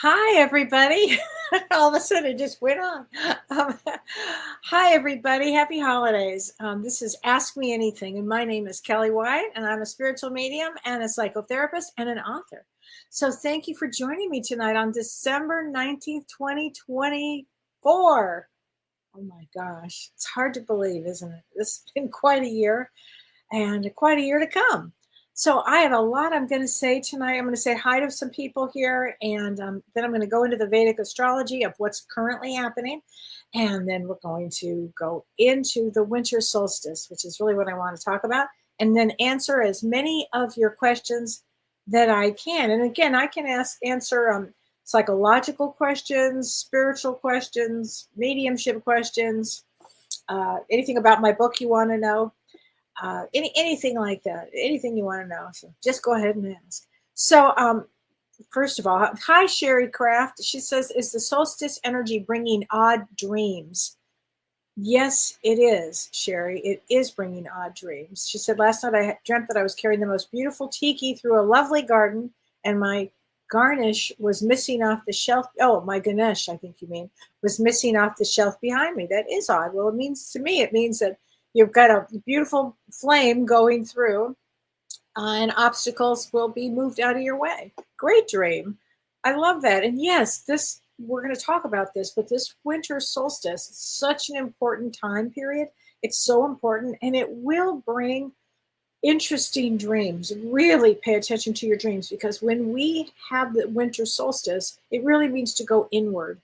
Hi, everybody. All of a sudden, it just went on. Um, Hi, everybody. Happy holidays. This is Ask Me Anything, and my name is Kellee White, and I'm a spiritual medium and a psychotherapist and an author. So, thank you for joining me tonight on December 19th, 2024. Oh my gosh, it's hard to believe, isn't it? This has been quite a year and quite a year to come. So I have a lot I'm going to say tonight. I'm going to say hi to some people here, and then I'm going to go into the Vedic astrology of what's currently happening, and then we're going to go into the winter solstice, which is really what I want to talk about, and then answer as many of your questions that I can. And again, I can answer psychological questions, spiritual questions, mediumship questions, anything about my book you want to know, anything like that, anything you want to know. So just go ahead and ask. So, first of all, hi, Sherry Craft. She says, is the solstice energy bringing odd dreams? Yes, it is, Sherry. It is bringing odd dreams. She said, last night I dreamt that I was carrying the most beautiful tiki through a lovely garden, and my garnish was missing off the shelf. Oh, my Ganesh, I think you mean, was missing off the shelf behind me. That is odd. Well, it means to me, it means that you've got a beautiful flame going through, and obstacles will be moved out of your way. Great dream. I love that. And yes, this we're going to talk about this, but this winter solstice is such an important time period. It's so important, and it will bring interesting dreams. Really pay attention to your dreams, because when we have the winter solstice, it really means to go inward.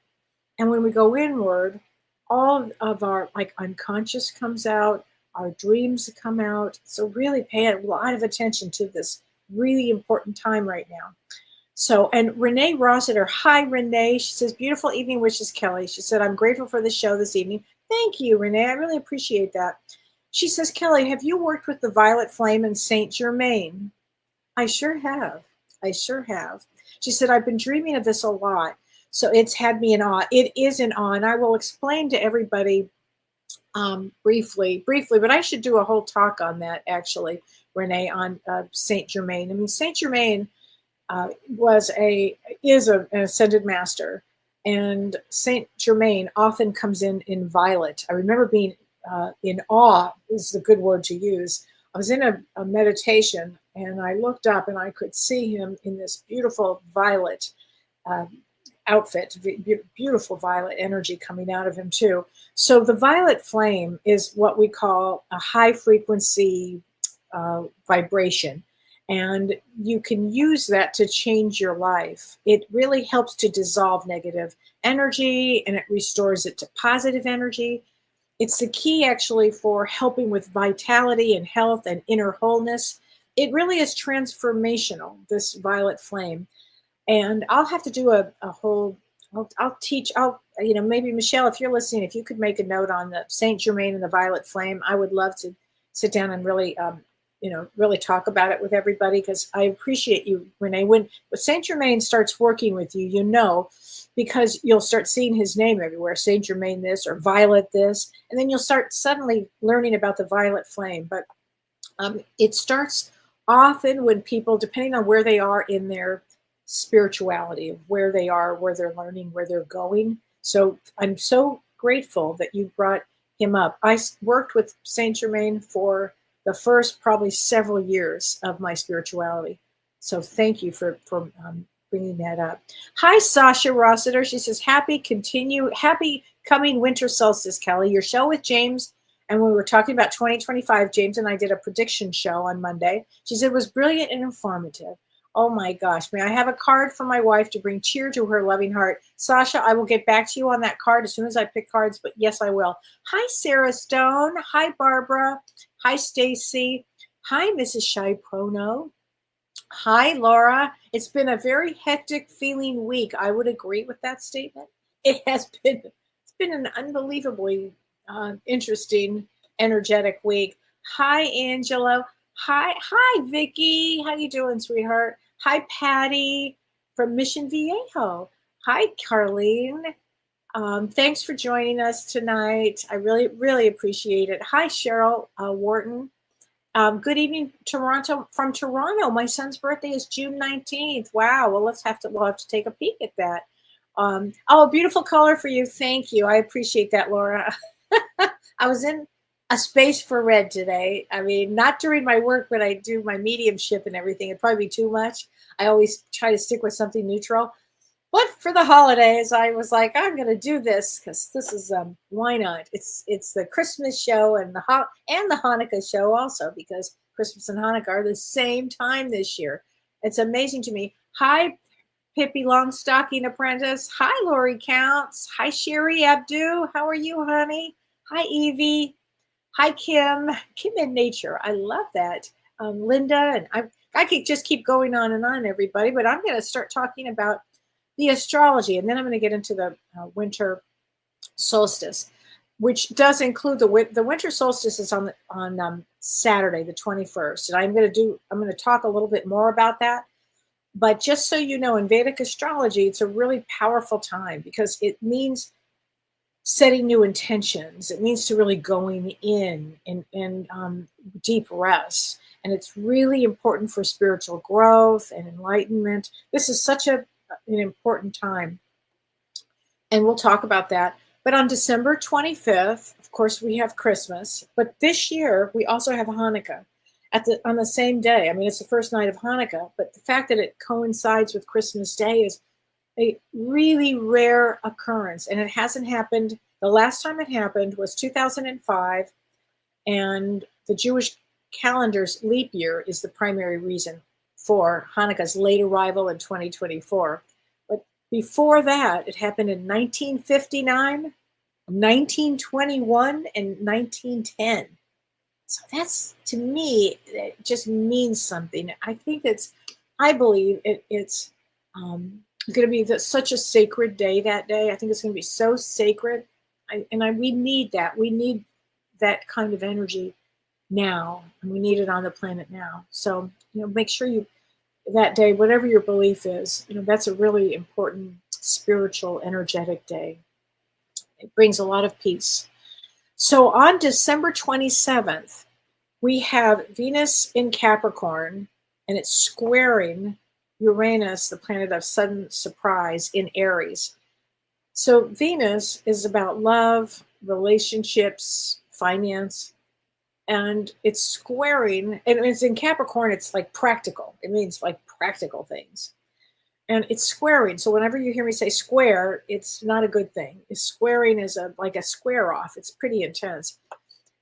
And when we go inward, all of our like unconscious comes out, our dreams come out. So really pay a lot of attention to this really important time right now. So, and Renee Rossiter, hi Renee. She says, beautiful evening wishes, Kellee. She said, I'm grateful for the show this evening. Thank you, Renee. I really appreciate that. She says, Kellee, have you worked with the Violet Flame in Saint Germain? I sure have. I sure have. She said, I've been dreaming of this a lot. So it's had me in awe. It is in awe. And I will explain to everybody briefly, but I should do a whole talk on that, actually, Renee, on Saint Germain. I mean, Saint Germain is an ascended master, and Saint Germain often comes in violet. I remember being in awe is the good word to use. I was in a meditation, and I looked up and I could see him in this beautiful violet uh, outfit, beautiful violet energy coming out of him too. So the violet flame is what we call a high frequency vibration. And you can use that to change your life. It really helps to dissolve negative energy, and it restores it to positive energy. It's the key actually for helping with vitality and health and inner wholeness. It really is transformational, this violet flame. And I'll have to do a whole, I'll teach, maybe Michelle, if you're listening, if you could make a note on the Saint Germain and the violet flame, I would love to sit down and really, really talk about it with everybody, because I appreciate you, Renee. When Saint Germain starts working with you, because you'll start seeing his name everywhere, Saint Germain this or Violet this, and then you'll start suddenly learning about the violet flame. But it starts often when people, depending on where they are in their spirituality, where they are, where they're learning, where they're going. So I'm so grateful that you brought him up. I worked with Saint Germain for the first probably several years of my spirituality. So thank you for bringing that up. Hi, Sasha Rossiter. She says, happy coming winter solstice, Kellee. Your show with James, and we were talking about 2025. James and I did a prediction show on Monday. She said it was brilliant and informative. Oh my gosh. May I have a card for my wife to bring cheer to her loving heart? Sasha, I will get back to you on that card as soon as I pick cards, but yes, I will. Hi, Sarah Stone. Hi, Barbara. Hi, Stacy. Hi, Mrs. Shai Prono. Hi, Laura. It's been a very hectic feeling week. I would agree with that statement. It's been an unbelievably interesting, energetic week. Hi, Angela. Hi, Vicky. How you doing, sweetheart? Hi, Patty from Mission Viejo. Hi, Carlene. Thanks for joining us tonight. I really, really appreciate it. Hi, Cheryl Wharton. Good evening, Toronto. From Toronto, my son's birthday is June 19th. Wow. Well, we'll have to take a peek at that. Oh, beautiful color for you. Thank you. I appreciate that, Laura. I was in a space for red today. I mean, not during my work when I do my mediumship and everything. It'd probably be too much. I always try to stick with something neutral. But for the holidays, I was like, I'm going to do this because this is why not? It's the Christmas show and the Hanukkah show also, because Christmas and Hanukkah are the same time this year. It's amazing to me. Hi, Pippi Longstocking Apprentice. Hi, Lori Counts. Hi, Sherry Abdu. How are you, honey? Hi, Evie. Hi, Kim. Kim in Nature. I love that. Linda, and I could just keep going on, everybody, but I'm going to start talking about the astrology, and then I'm going to get into the winter solstice, which does include the winter solstice is on Saturday, the 21st, and I'm going to talk a little bit more about that. But just so you know, in Vedic astrology, it's a really powerful time because it means setting new intentions. It means to really going in and deep rest. And it's really important for spiritual growth and enlightenment. This is such an important time. And we'll talk about that. But on December 25th, of course, we have Christmas. But this year, we also have Hanukkah on the same day. I mean, it's the first night of Hanukkah, but the fact that it coincides with Christmas Day is a really rare occurrence. And it hasn't happened. The last time it happened was 2005. And the Jewish calendar's leap year is the primary reason for Hanukkah's late arrival in 2024. But before that, it happened in 1959, 1921, and 1910. So that's, to me, it just means something. I believe it's going to be such a sacred day that day. I think it's going to be so sacred. We need that. We need that kind of energy now, and we need it on the planet now. So, make sure that day, whatever your belief is, that's a really important spiritual, energetic day. It brings a lot of peace. So on December 27th, we have Venus in Capricorn, and it's squaring Uranus, the planet of sudden surprise, in Aries. So Venus is about love, relationships, finance, and it's squaring, and it's in Capricorn, it's like practical. It means like practical things. And it's squaring. So whenever you hear me say square, it's not a good thing. Squaring is like a square off. It's pretty intense.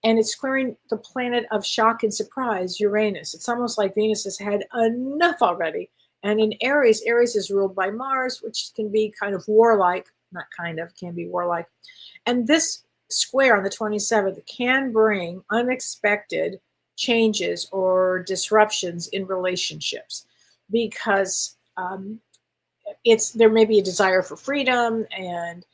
And it's squaring the planet of shock and surprise, Uranus. It's almost like Venus has had enough already. And in Aries is ruled by Mars, which can be kind of warlike, can be warlike. And this square on the 27th can bring unexpected changes or disruptions in relationships, because there may be a desire for freedom, and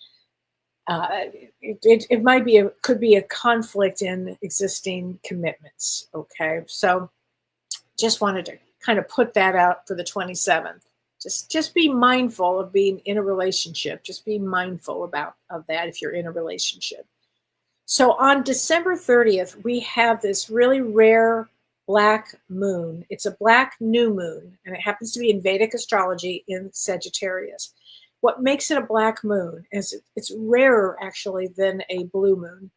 it could be a conflict in existing commitments. Okay, so just wanted to kind of put that out for the 27th. Just be mindful of being in a relationship. Just be mindful of that if you're in a relationship. So on December 30th, we have this really rare black moon. It's a black new moon, and it happens to be in Vedic astrology in Sagittarius. What makes it a black moon is it's rarer actually than a blue moon.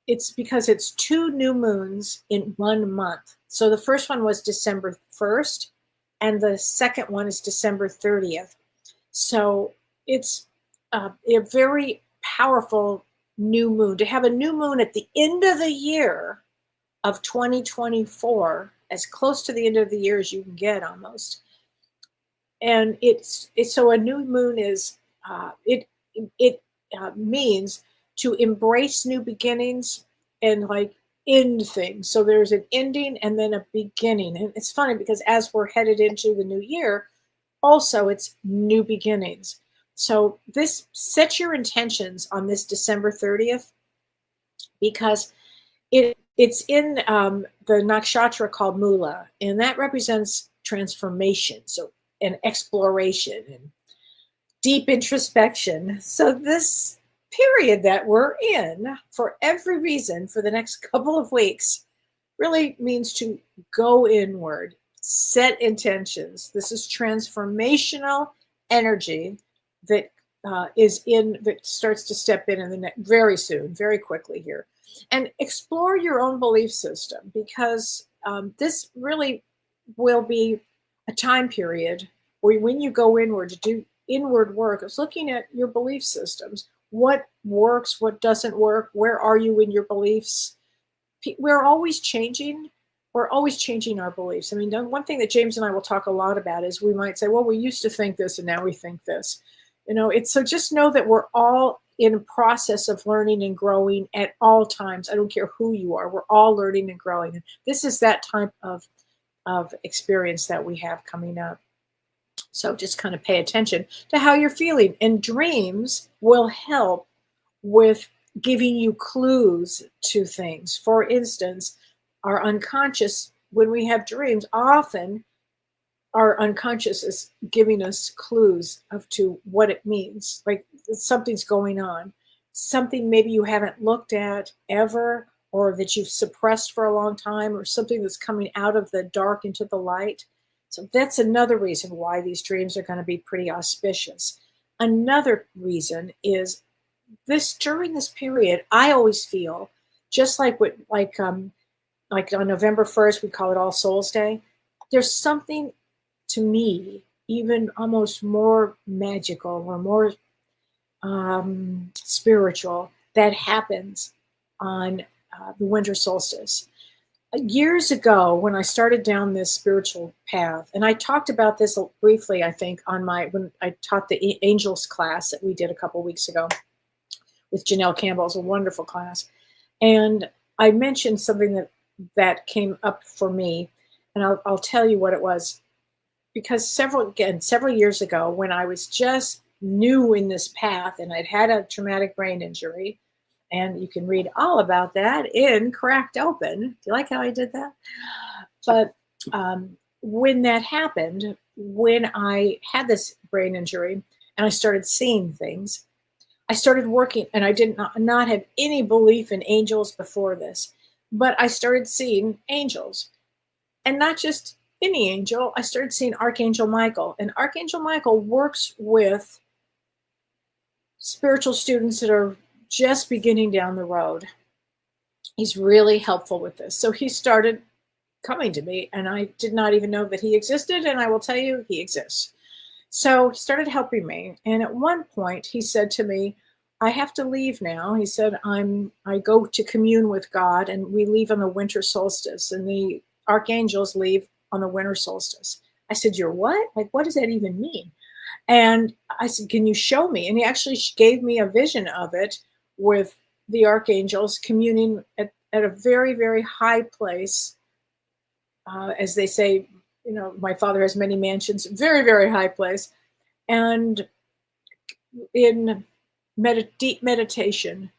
It's because it's two new moons in 1 month. So the first one was December 1st, and the second one is December 30th. So it's a very powerful new moon. To have a new moon at the end of the year of 2024, as close to the end of the year as you can get almost. And it's so a new moon is it means to embrace new beginnings and like end things. So there's an ending and then a beginning. And it's funny because as we're headed into the new year, also it's new beginnings. So this set your intentions on this December 30th, because it's in the nakshatra called Mula, and that represents transformation, so and exploration and deep introspection. So this period that we're in, for every reason, for the next couple of weeks, really means to go inward, set intentions. This is transformational energy that that starts to step in the very soon, very quickly here, and explore your own belief system, because this really will be a time period where, when you go inward to do inward work, is looking at your belief systems. What works, what doesn't work, where are you in your beliefs? We're always changing. We're always changing our beliefs. I mean, the one thing that James and I will talk a lot about is, we might say, well, we used to think this and now we think this. It's, so just know that we're all in a process of learning and growing at all times. I don't care who you are. We're all learning and growing. And this is that type of experience that we have coming up. So just kind of pay attention to how you're feeling. And dreams will help with giving you clues to things. For instance, our unconscious, when we have dreams, often our unconscious is giving us clues of to what it means. Like something's going on, something maybe you haven't looked at ever, or that you've suppressed for a long time, or something that's coming out of the dark into the light. So that's another reason why these dreams are going to be pretty auspicious. Another reason is during this period, I always feel just like on November 1st, we call it All Souls Day. There's something, to me, even almost more magical or more spiritual that happens on the winter solstice. Years ago, when I started down this spiritual path, and I talked about this briefly, I think, when I taught the angels class that we did a couple weeks ago with Janelle Campbell. It was a wonderful class. And I mentioned something that came up for me, and I'll tell you what it was. Because several years ago, when I was just new in this path and I'd had a traumatic brain injury, and you can read all about that in Cracked Open. Do you like how I did that? But when that happened, when I had this brain injury and I started seeing things, I started working, and I did not have any belief in angels before this, but I started seeing angels, and not just any angel. I started seeing Archangel Michael, and Archangel Michael works with spiritual students that are just beginning down the road. He's really helpful with this. So he started coming to me, and I did not even know that he existed, and I will tell you, he exists. So he started helping me, and at one point he said to me, I have to leave now. He said, I go to commune with God, and we leave on the winter solstice, and the archangels leave on the winter solstice. I said, you're what? Like, what does that even mean? And I said, can you show me? And he actually gave me a vision of it, with the archangels communing at a very, very high place. As they say, my father has many mansions, very, very high place. And in deep meditation,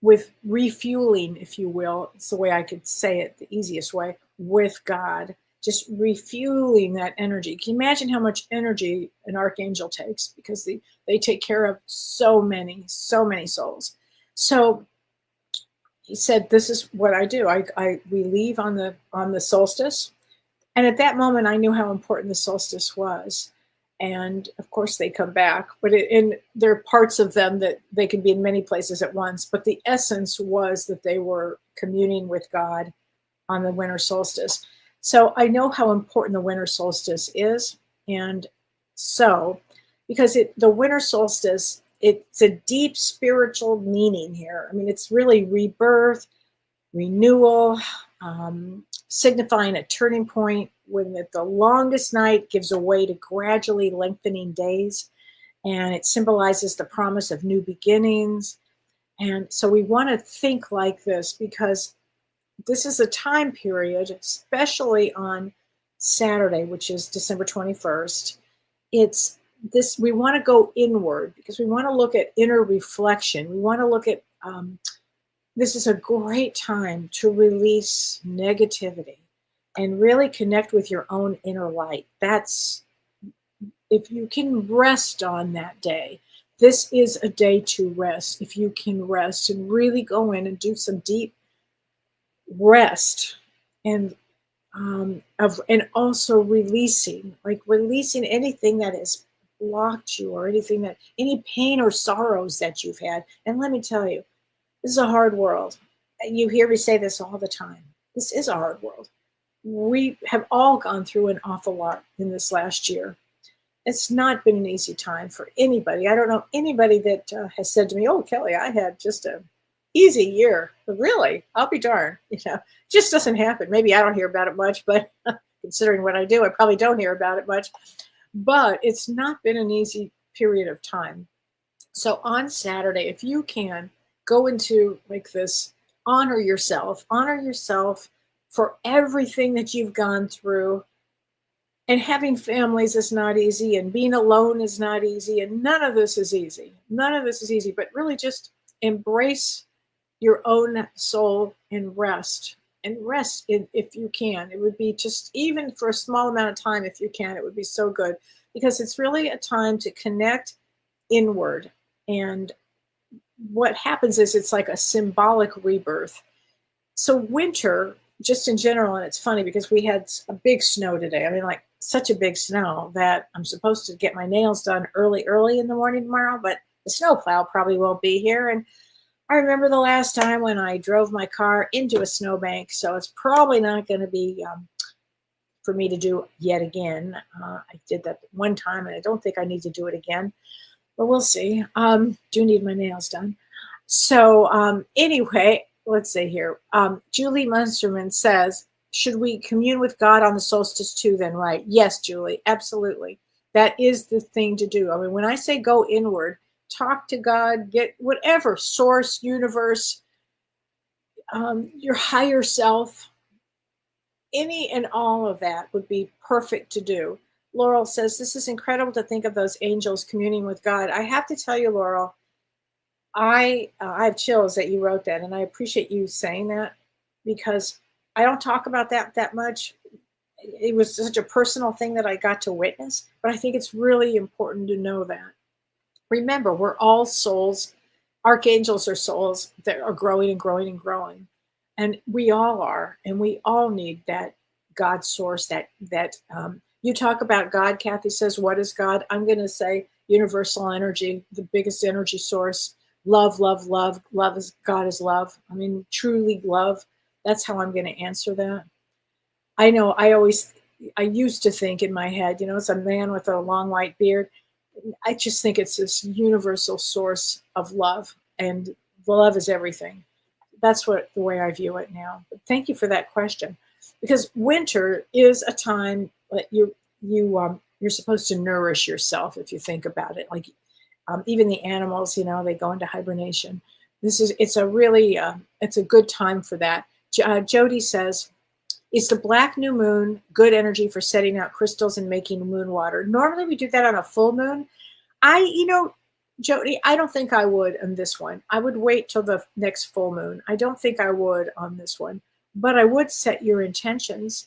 with refueling, if you will, it's the way I could say it, the easiest way, with God, just refueling that energy. Can you imagine how much energy an archangel takes? Because they take care of so many souls. So he said, this is what I do. We leave on the solstice. And at that moment, I knew how important the solstice was. And of course they come back, but there are parts of them that they can be in many places at once. But the essence was that they were communing with God on the winter solstice. So I know how important the winter solstice is. And so, because the winter solstice, it's a deep spiritual meaning here. I mean, it's really rebirth, renewal, signifying a turning point when the longest night gives way to gradually lengthening days. And it symbolizes the promise of new beginnings. And so we want to think like this, because this is a time period, especially on Saturday, which is December 21st. We want to go inward, because we want to look at inner reflection. We want to look at, this is a great time to release negativity and really connect with your own inner light. If you can rest on that day, this is a day to rest. If you can rest and really go in and do some deep rest, and also releasing anything that has blocked you or anything that, any pain or sorrows that you've had. And let me tell you, this is a hard world. You hear me say this all the time. This is a hard world. We have all gone through an awful lot in this last year. It's not been an easy time for anybody. I don't know anybody that has said to me, "Oh, Kellee, I had just a easy year." But really, I'll be darned. It just doesn't happen. Maybe I don't hear about it much, but considering what I do, I probably don't hear about it much. But it's not been an easy period of time. So on Saturday, if you can go into like this, honor yourself for everything that you've gone through. And having families is not easy, and being alone is not easy, and none of this is easy. None of this is easy, but really just embrace your own soul and rest. And rest if you can. It would be just, even for a small amount of time, if you can, it would be so good, because it's really a time to connect inward. And what happens is it's like a symbolic rebirth. So winter, just in general, and it's funny because we had a big snow today. I mean, like such a big snow that I'm supposed to get my nails done early in the morning tomorrow, but the snowplow probably won't be here. And I remember the last time when I drove my car into a snowbank, so it's probably not going to be for me to do yet again. I did that one time, and I don't think I need to do it again, but we'll see. Do need my nails done. So anyway, let's see here. Julie Munsterman says, should we commune with God on the solstice too then, right? Yes, Julie, absolutely. That is the thing to do. I mean, when I say go inward, talk to God, get whatever, source, universe, your higher self, any and all of that would be perfect to do. Laurel says, this is incredible to think of those angels communing with God. I have to tell you, Laurel, I have chills that you wrote that, and I appreciate you saying that, because I don't talk about that much. It was such a personal thing that I got to witness, but I think it's really important to know that. Remember, we're all souls. Archangels are souls that are growing and growing and growing, and we all are, and we all need that God source. That you talk about God. Kathy says, "What is God?" I'm going to say universal energy, the biggest energy source. Love, love, love. Love is God is love. I mean, truly love. That's how I'm going to answer that. I know I used to think in my head, it's a man with a long white beard. I just think it's this universal source of love, and love is everything. That's the way I view it now. But thank you for that question, because winter is a time that you're supposed to nourish yourself, if you think about it. Like even the animals, they go into hibernation. It's a good time for that. Jody says, is the black new moon good energy for setting out crystals and making moon water? Normally we do that on a full moon. Jody, I don't think I would on this one. I would wait till the next full moon. I don't think I would on this one, but I would set your intentions.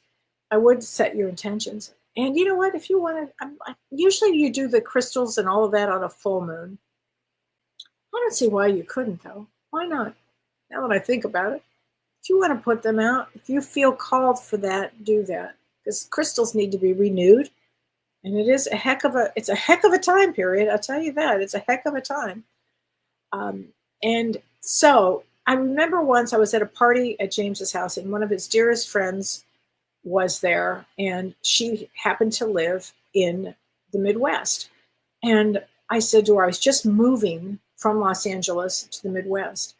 And you know what? If you want to, usually you do the crystals and all of that on a full moon. I don't see why you couldn't, though. Why not? Now that I think about it. If you want to put them out, if you feel called for that, do that. Because crystals need to be renewed. And it's a heck of a time period. I'll tell you that. It's a heck of a time. And so I remember once I was at a party at James's house, and one of his dearest friends was there, and she happened to live in the Midwest. And I said to her, I was just moving from Los Angeles to the Midwest.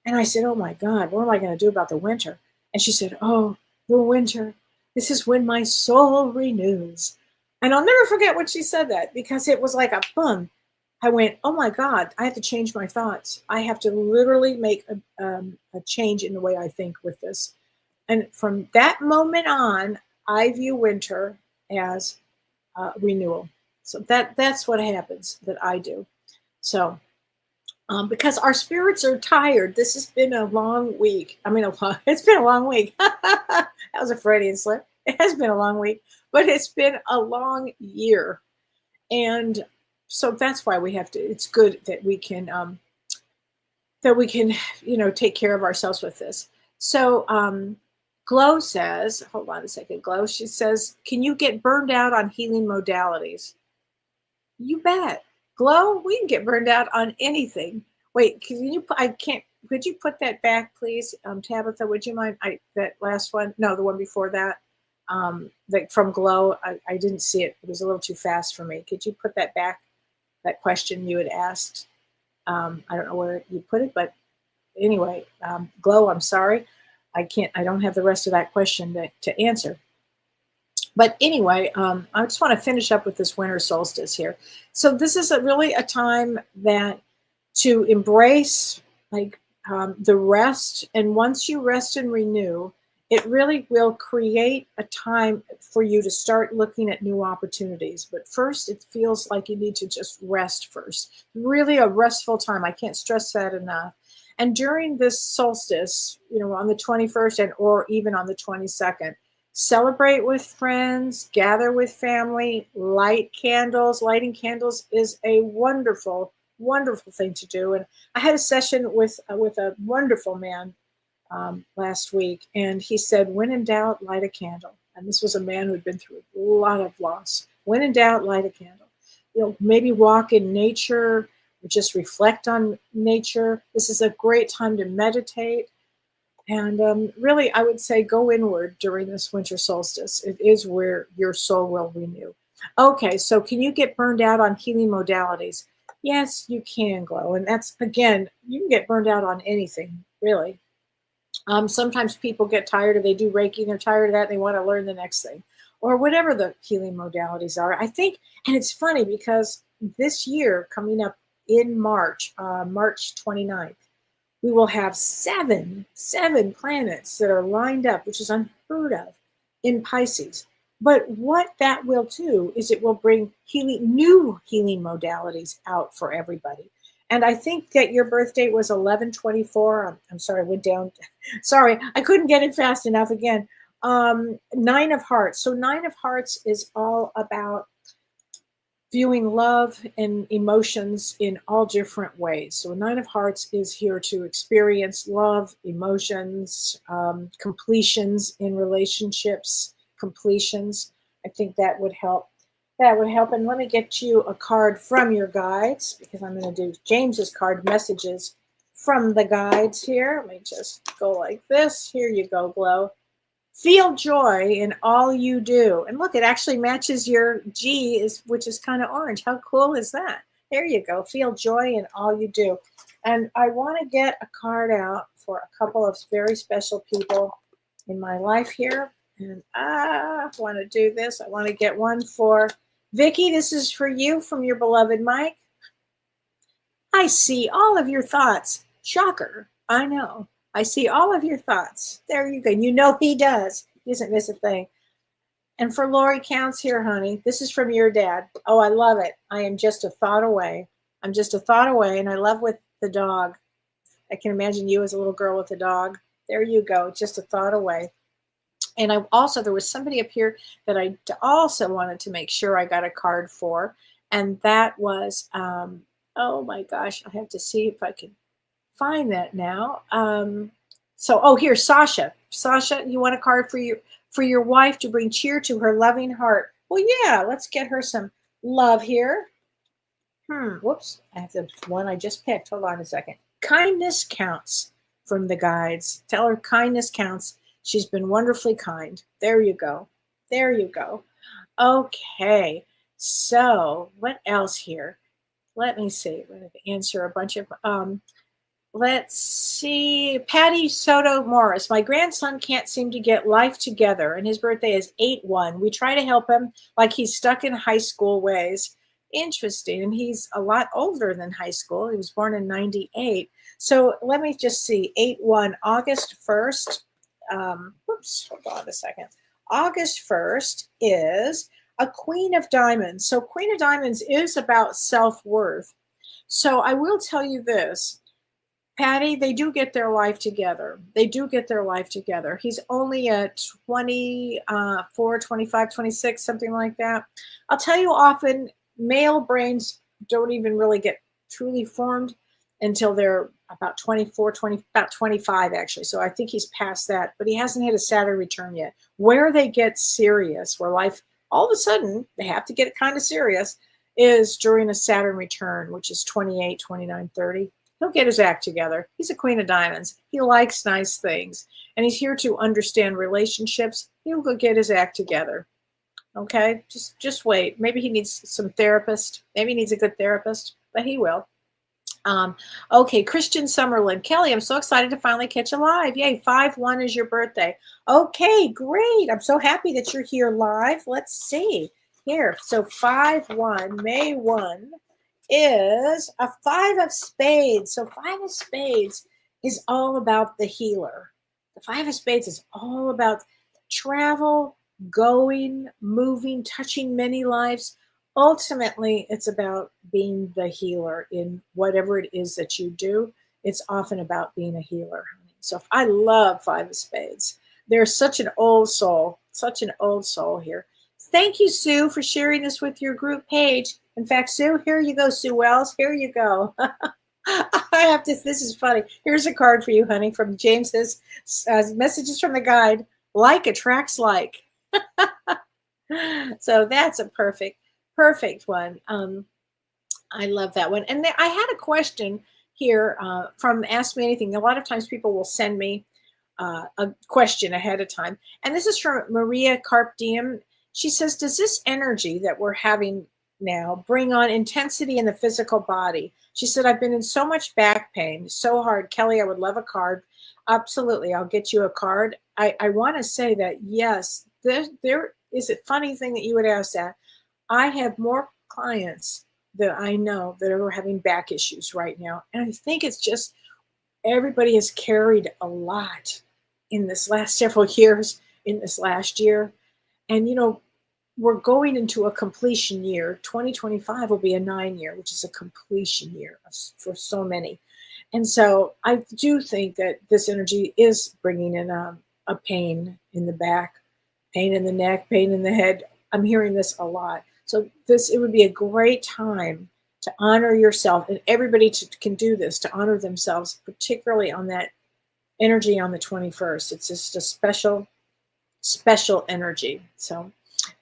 And I said, oh my God, what am I going to do about the winter? And she said, oh, the winter, this is when my soul renews. And I'll never forget when she said that, because it was like a boom. I went, oh my God, I have to change my thoughts. I have to literally make a change in the way I think with this. And from that moment on, I view winter as renewal. So that's what happens, that I do. So because our spirits are tired. This has been a long week. It's been a long week. That was a Freudian slip. It has been a long week, but it's been a long year. And so that's why we have to, it's good that we can, take care of ourselves with this. So Glow says, hold on a second, Glow, she says, can you get burned out on healing modalities? You bet. Glow, we can get burned out on anything. Wait, can you, I can't, could you put that back, please? Tabitha, would you mind? That last one? No, the one before that. From Glow, I didn't see it. It was a little too fast for me. Could you put that back? That question you had asked. I don't know where you put it, but anyway, Glow, I'm sorry. I don't have the rest of that question to answer. But anyway, I just want to finish up with this winter solstice here. So this is really a time that to embrace like the rest. And once you rest and renew, it really will create a time for you to start looking at new opportunities. But first, it feels like you need to just rest first. Really a restful time. I can't stress that enough. And during this solstice, on the 21st and or even on the 22nd, celebrate with friends, gather with family, light candles. Lighting candles is a wonderful, wonderful thing to do. And I had a session with a wonderful man last week, and he said, when in doubt, light a candle. And this was a man who had been through a lot of loss. When in doubt, light a candle. Maybe walk in nature, or just reflect on nature. This is a great time to meditate. And really, I would say go inward during this winter solstice. It is where your soul will renew. Okay, so can you get burned out on healing modalities? Yes, you can, Glow. And that's, again, you can get burned out on anything, really. Sometimes people get tired of, they do Reiki, they're tired of that, and they want to learn the next thing. Or whatever the healing modalities are. I think, and it's funny because this year, coming up in March 29th, we will have seven planets that are lined up, which is unheard of in Pisces. But what that will do is it will bring new healing modalities out for everybody. And I think that your birth date was 11/24. I'm sorry, I went down. Sorry, I couldn't get it fast enough again. 9 of Hearts. So 9 of Hearts is all about viewing love and emotions in all different ways. So 9 of Hearts is here to experience love, emotions, completions in relationships, completions. I think that would help. That would help. And let me get you a card from your guides, because I'm going to do James's card, messages from the guides here. Let me just go like this. Here you go, Glow. Feel joy in all you do. And look, it actually matches your G, which is kind of orange. How cool is that? There you go. Feel joy in all you do. And I want to get a card out for a couple of very special people in my life here. And I want to do this. I want to get one for Vicky. This is for you from your beloved Mike. I see all of your thoughts. Shocker. I know. I see all of your thoughts. There you go. You know he does. He doesn't miss a thing. And for Lori Counts here, honey, this is from your dad. Oh, I love it. I am just a thought away. I'm just a thought away, and I love with the dog. I can imagine you as a little girl with a dog. There you go. Just a thought away. And there was somebody up here that I also wanted to make sure I got a card for. And that was, oh my gosh, I have to see if I can find that now. Here's Sasha. Sasha, you want a card for your wife to bring cheer to her loving heart? Well, yeah, let's get her some love here. Whoops, I have the one I just picked. Hold on a second. Kindness counts from the guides. Tell her kindness counts. She's been wonderfully kind. There you go. There you go. Okay, so what else here? Let me see. I'm going to answer a bunch of let's see. Patty Soto Morris. My grandson can't seem to get life together, and his birthday is 8/1. We try to help him like he's stuck in high school ways. Interesting. And he's a lot older than high school. He was born in 98. So let me just see. 8/1, August 1st. Hold on a second. August 1st is a Queen of Diamonds. So Queen of Diamonds is about self-worth. So I will tell you this. Patty, they do get their life together. They do get their life together. He's only at 24, 25, 26, something like that. I'll tell you often, male brains don't even really get truly formed until they're about 24, about 25, actually. So I think he's past that, but he hasn't had a Saturn return yet. Where they get serious, where life, all of a sudden, they have to get kind of serious, is during a Saturn return, which is 28, 29, 30. He'll get his act together. He's a Queen of Diamonds. He likes nice things, and he's here to understand relationships. He'll go get his act together. Okay, just wait. Maybe he needs some therapist. Maybe he needs a good therapist, but he will. Okay, Christian Summerlin. Kelly, I'm so excited to finally catch you live. Yay, 5/1 is your birthday. Okay, great. I'm so happy that you're here live. Let's see. Here, so 5/1, May 1 is a 5 of spades. So 5 of spades is all about the healer. The 5 of spades is all about travel, going, moving, touching many lives. Ultimately, it's about being the healer in whatever it is that you do. It's often about being a healer. So I love 5 of spades. They're such an old soul here. Thank you, Sue, for sharing this with your group page. In fact, Sue, here you go, Sue Wells. Here you go. I have to, this is funny. Here's a card for you, honey, from James's Messages from the Guide. Like attracts like. So that's a perfect one. I love that one. And I had a question here from Ask Me Anything. A lot of times people will send me a question ahead of time. And this is from Maria Carp Diem. She says, does this energy that we're having now bring on intensity in the physical body? She said, I've been in so much back pain, so hard. Kelly, I would love a card. Absolutely. I'll get you a card. I want to say that, yes, there is a funny thing that you would ask that. I have more clients that I know that are having back issues right now. And I think it's just everybody has carried a lot in this last several years, in this last year. And, you know, we're going into a completion year. 2025 will be a 9-year, which is a completion year for so many. And so I do think that this energy is bringing in a pain in the back, pain in the neck, pain in the head. I'm hearing this a lot. So it would be a great time to honor yourself, and everybody can do this, to honor themselves, particularly on that energy on the 21st. It's just a special energy. So,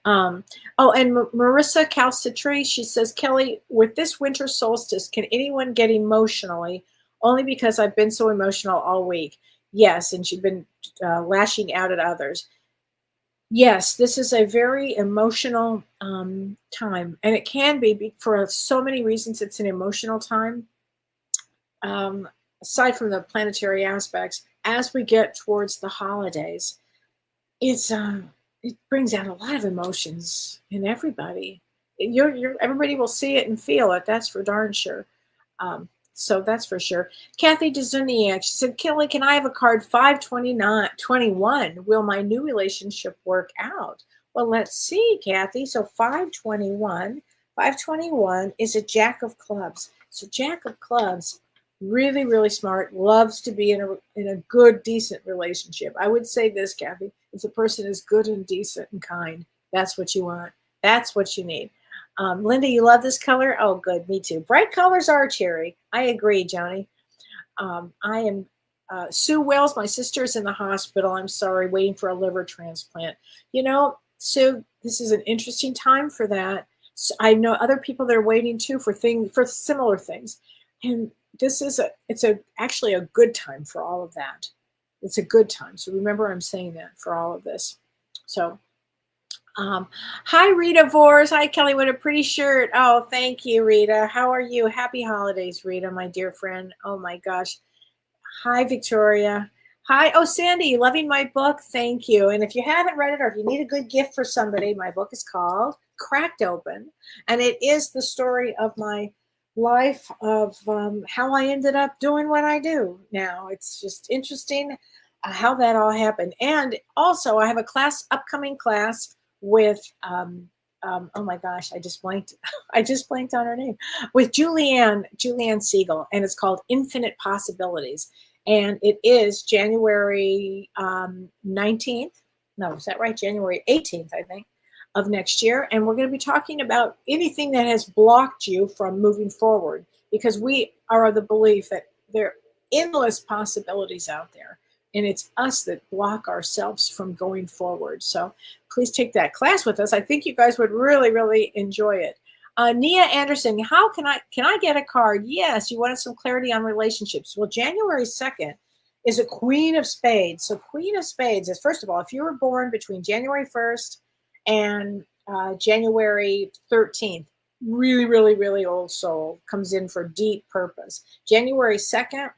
and Marissa Calcitri, she says, Kelly, with this winter solstice, can anyone get emotionally? Only because I've been so emotional all week. Yes, and she's been lashing out at others. Yes, this is a very emotional time, and it can be for so many reasons. It's an emotional time. Aside from the planetary aspects, as we get towards the holidays, it brings out a lot of emotions in everybody. Everybody will see it and feel it. That's for darn sure. So that's for sure. Kathy Dzuniak, she said, Kelly, can I have a card 5/21? Will my new relationship work out? Well, let's see, Kathy. So 5/21 is a Jack of Clubs. So Jack of Clubs, really, really smart, loves to be in a good, decent relationship. I would say this, Kathy, if the person is good and decent and kind, that's what you want. That's what you need. Linda, you love this color? Oh, good. Me too. Bright colors are cherry. I agree, Joni. I am Sue Wells. My sister's in the hospital. I'm sorry, waiting for a liver transplant. You know, Sue, this is an interesting time for that. So I know other people that are waiting too for similar things, and it's actually a good time for all of that. It's a good time. So remember, I'm saying that for all of this. So. Hi, Rita Vors. Hi, Kelly. What a pretty shirt. Oh, thank you, Rita. How are you? Happy holidays, Rita, my dear friend. Oh, my gosh. Hi, Victoria. Hi. Oh, Sandy, loving my book. Thank you. And if you haven't read it, or if you need a good gift for somebody, my book is called Cracked Open. And it is the story of my life, of how I ended up doing what I do now. It's just interesting how that all happened. And also, I have a upcoming class with oh my gosh, I just blanked on her name, with Julianne Siegel, and it's called Infinite Possibilities, and it is January 19th. No, is that right? January 18th, I think, of next year. And we're going to be talking about anything that has blocked you from moving forward, because we are of the belief that there are endless possibilities out there. And it's us that block ourselves from going forward. So please take that class with us. I think you guys would really, really enjoy it. Nia Anderson, how can I get a card? Yes, you wanted some clarity on relationships. Well, January 2nd is a Queen of Spades. So Queen of Spades is, first of all, if you were born between January 1st and January 13th, really, really, really old soul comes in for deep purpose. January 2nd,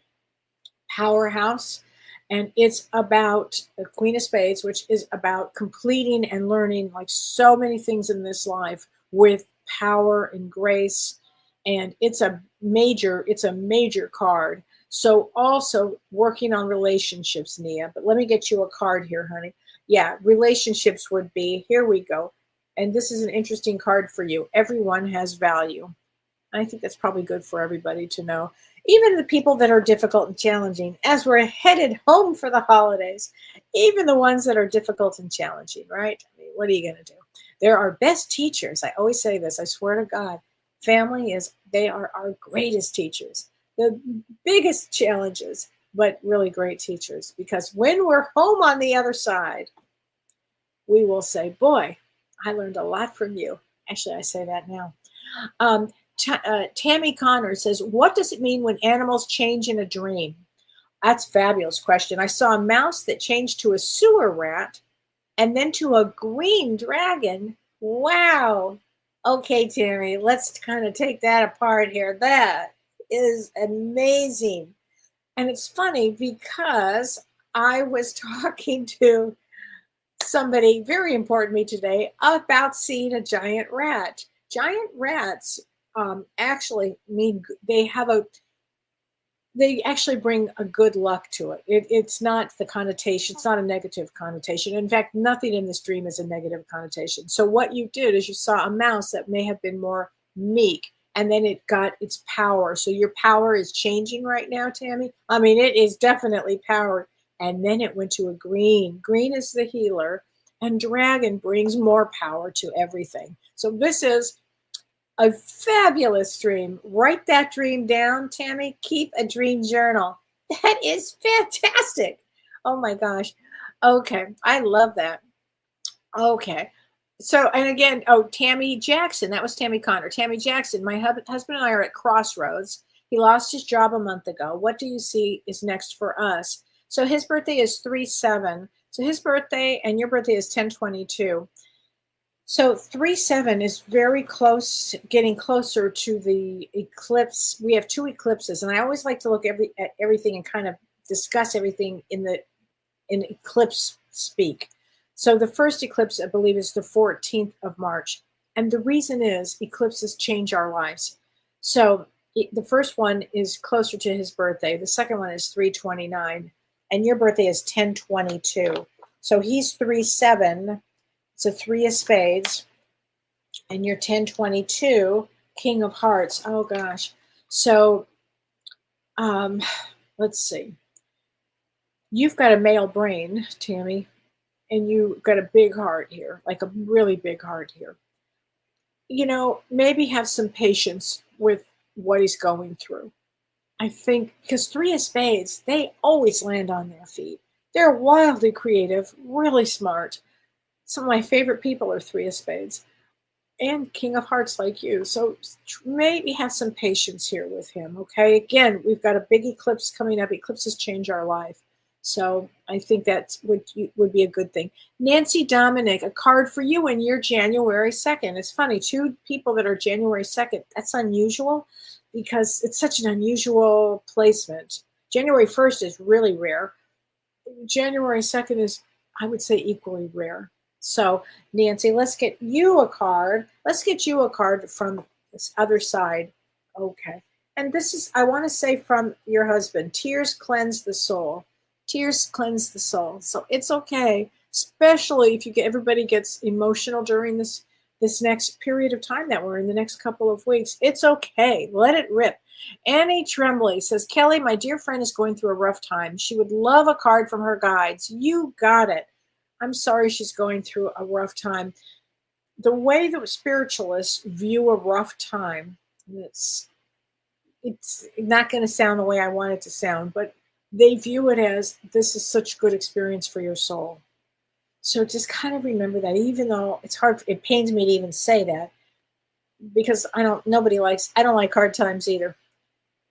powerhouse, and it's about the Queen of Spades, which is about completing and learning like so many things in this life with power and grace. And it's a major card. So also working on relationships, Nia. But let me get you a card here, honey. Yeah, relationships would be, here we go. And this is an interesting card for you. Everyone has value. I think that's probably good for everybody to know. Even the people that are difficult and challenging, as we're headed home for the holidays, even the ones that are difficult and challenging, right? I mean, what are you going to do? They're our best teachers. I always say this. I swear to God, they are our greatest teachers. The biggest challenges, but really great teachers. Because when we're home on the other side, we will say, boy, I learned a lot from you. Actually, I say that now. Tammy Connor says, what does it mean when animals change in a dream? That's a fabulous question. I saw a mouse that changed to a sewer rat and then to a green dragon. Wow. Okay, Tammy, let's kind of take that apart here. That is amazing. And it's funny because I was talking to somebody very important to me today about seeing a giant rat. Giant rats actually mean they actually bring a good luck to it. It's not the connotation. It's not a negative connotation. In fact, nothing in this dream is a negative connotation. So what you did is you saw a mouse that may have been more meek, and then it got its power. So your power is changing right now, Tammy. I mean, it is definitely powered. And then it went to a green. Green is the healer, and dragon brings more power to everything. So this is a fabulous dream. Write that dream down, Tammy. Keep a dream journal. That is fantastic. Oh my gosh. Okay. I love that. Okay. So, and again, Tammy Jackson. That was Tammy Connor. Tammy Jackson. My husband and I are at crossroads. He lost his job a month ago. What do you see is next for us? So his birthday is 3/7. So his birthday and your birthday is 10/22. So 3/7 is very close, getting closer to the eclipse. We have two eclipses, and I always like to look at everything and kind of discuss everything in eclipse speak. So the first eclipse, I believe, is the 14th of March, and the reason is eclipses change our lives. So the first one is closer to his birthday. The second one is 3/29, and your birthday is 10/22. So he's 3/7. It's a 3 of spades, and you're 10/22, King of Hearts. Oh gosh. So let's see. You've got a male brain, Tammy, and you've got a big heart here, like a really big heart here. You know, maybe have some patience with what he's going through. I think because 3 of spades, they always land on their feet. They're wildly creative, really smart. Some of my favorite people are 3 of spades and King of Hearts like you. So maybe have some patience here with him, okay? Again, we've got a big eclipse coming up. Eclipses change our life. So I think that would be a good thing. Nancy Dominic, a card for you and you're January 2nd. It's funny, two people that are January 2nd. That's unusual because it's such an unusual placement. January 1st is really rare. January 2nd is, I would say, equally rare. So, Nancy, let's get you a card. Let's get you a card from this other side. Okay. And this is, I want to say from your husband, tears cleanse the soul. Tears cleanse the soul. So it's okay, especially if everybody gets emotional during this next period of time that we're in, the next couple of weeks. It's okay. Let it rip. Annie Tremblay says, Kelly, my dear friend is going through a rough time. She would love a card from her guides. You got it. I'm sorry she's going through a rough time. The way that spiritualists view a rough time, it's not going to sound the way I want it to sound, but they view it as this is such good experience for your soul. So just kind of remember that, even though it's hard, it pains me to even say that, because I don't like hard times either.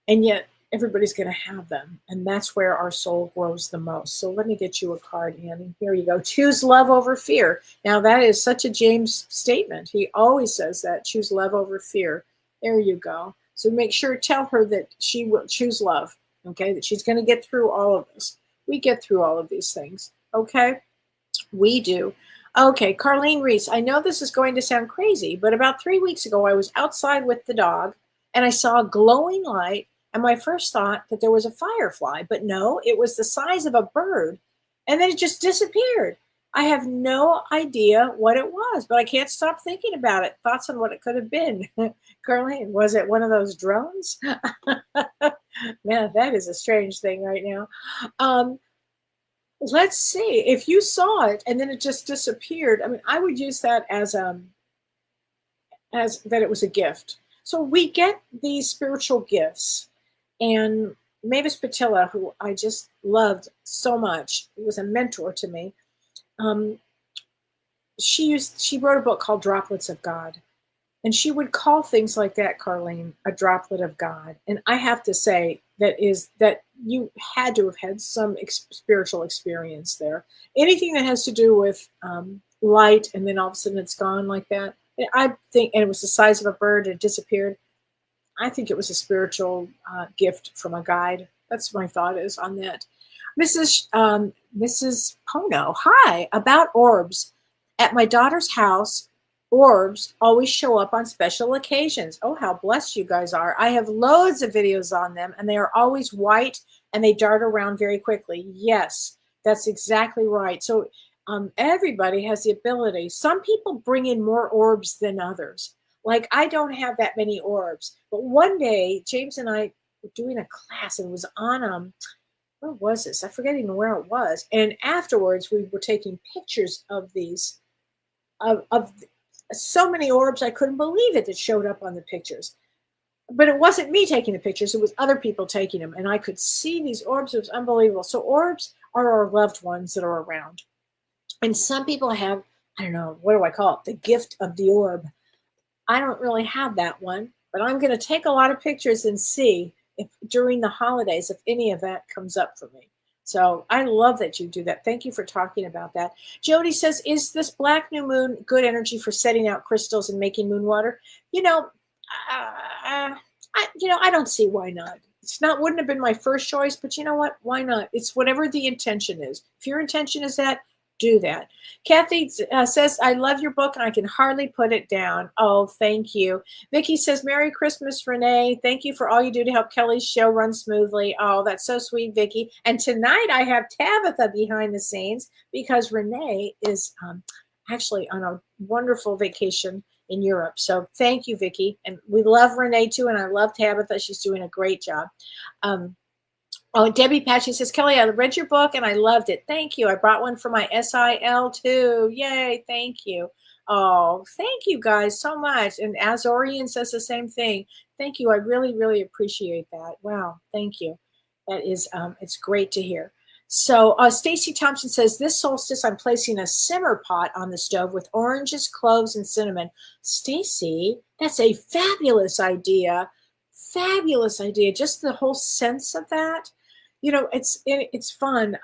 And yet everybody's going to have them. And that's where our soul grows the most. So let me get you a card, Annie. Here you go. Choose love over fear. Now that is such a James statement. He always says that. Choose love over fear. There you go. So make sure, tell her that she will choose love. Okay. That she's going to get through all of this. We get through all of these things. Okay. We do. Okay, Carlene Reese, I know this is going to sound crazy, but about 3 weeks ago, I was outside with the dog and I saw a glowing light. And my first thought that there was a firefly, but no, it was the size of a bird. And then it just disappeared. I have no idea what it was, but I can't stop thinking about it. Thoughts on what it could have been. Carlene, was it one of those drones? Man, that is a strange thing right now. Let's see if you saw it and then it just disappeared. I mean, I would use that as that it was a gift. So we get these spiritual gifts, and Mavis Patilla, who I just loved so much, was a mentor to me. She wrote a book called Droplets of God, and she would call things like that, Carlene, a droplet of God. And I have to say that you had to have had some spiritual experience there. Anything that has to do with light, and then all of a sudden it's gone like that. I think, and it was the size of a bird, and it disappeared. I think it was a spiritual gift from a guide. That's my thought is on that. Mrs. Pono, hi, about orbs. At my daughter's house, orbs always show up on special occasions. Oh, how blessed you guys are. I have loads of videos on them, and they are always white, and they dart around very quickly. Yes, that's exactly right. So everybody has the ability. Some people bring in more orbs than others. Like, I don't have that many orbs. But one day, James and I were doing a class, and it was on, where was this? I forget even where it was. And afterwards, we were taking pictures of these, of so many orbs. I couldn't believe it that showed up on the pictures. But it wasn't me taking the pictures. It was other people taking them. And I could see these orbs. It was unbelievable. So orbs are our loved ones that are around. And some people have, I don't know, what do I call it? The gift of the orb. I don't really have that one, but I'm going to take a lot of pictures and see if during the holidays, if any of that comes up for me. So I love that you do that. Thank you for talking about that. Jody says, is this black new moon good energy for setting out crystals and making moon water? I don't see why not. Wouldn't have been my first choice, but you know what? Why not? It's whatever the intention is. If your intention is that, do that. Kathy says, I love your book and I can hardly put it down. Oh, thank you. Vicki says, Merry Christmas, Renee. Thank you for all you do to help Kelly's show run smoothly. Oh, that's so sweet, Vicki. And tonight I have Tabitha behind the scenes because Renee is actually on a wonderful vacation in Europe. So thank you, Vicki. And we love Renee too. And I love Tabitha. She's doing a great job. Oh, Debbie Patchy says, Kelly, I read your book and I loved it. Thank you. I brought one for my SIL too. Yay. Thank you. Oh, thank you guys so much. And Azorian says the same thing. Thank you. I really, really appreciate that. Wow. Thank you. That is, it's great to hear. So Stacy Thompson says, this solstice, I'm placing a simmer pot on the stove with oranges, cloves, and cinnamon. Stacy, that's a fabulous idea. Fabulous idea. Just the whole sense of that. It's fun.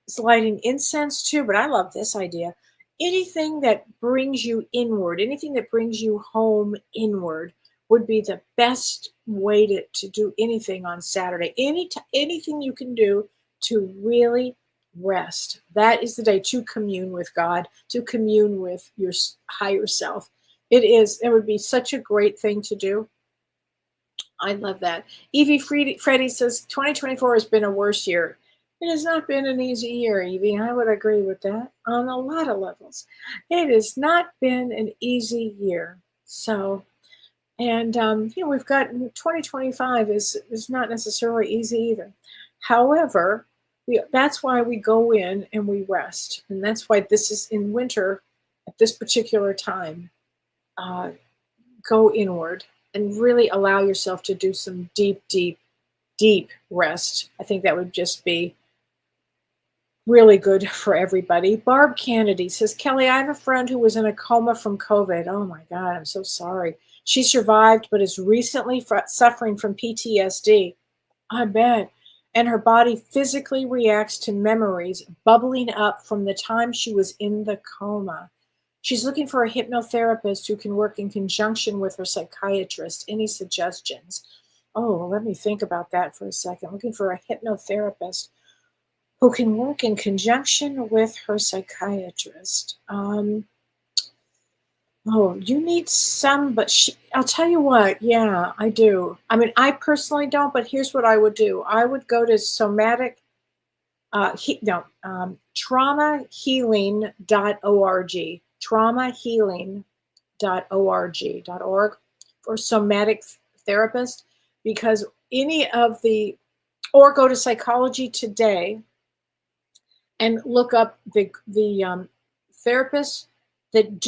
It's lighting incense too, but I love this idea. Anything that brings you inward, anything that brings you home inward would be the best way to do anything on Saturday. Anything you can do to really rest. That is the day to commune with God, to commune with your higher self. It would be such a great thing to do. I love that. Evie Freddy says 2024 has been a worse year. It has not been an easy year, Evie. I would agree with that on a lot of levels. It has not been an easy year. So, and we've got 2025 is not necessarily easy either. However, that's why we go in and we rest, and that's why this is in winter at this particular time. Go inward and really allow yourself to do some deep, deep, deep rest. I think that would just be really good for everybody. Barb Kennedy says, Kelly, I have a friend who was in a coma from COVID. Oh my God, I'm so sorry. She survived, but is recently suffering from PTSD. I bet. And her body physically reacts to memories bubbling up from the time she was in the coma. She's looking for a hypnotherapist who can work in conjunction with her psychiatrist. Any suggestions? Oh, let me think about that for a second. Looking for a hypnotherapist who can work in conjunction with her psychiatrist. Oh, you need some, but I'll tell you what, yeah, I do. I mean, I personally don't, but here's what I would do. I would go to somatic, traumahealing.org, traumahealing.org, for somatic therapist, because any of the, or go to Psychology Today and look up the therapists that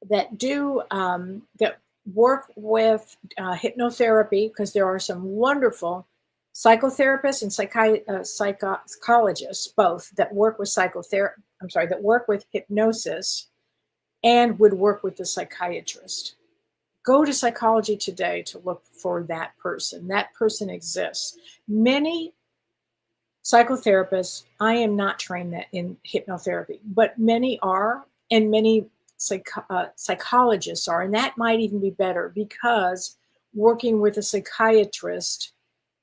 that work with hypnotherapy, because there are some wonderful psychotherapists and psychologists both that work with psychotherapy. I'm sorry, that work with hypnosis and would work with the psychiatrist. Go to Psychology Today to look for that person. That person exists. Many psychotherapists, I am not trained that in hypnotherapy, but many are, and many psychologists are, and that might even be better, because working with a psychiatrist,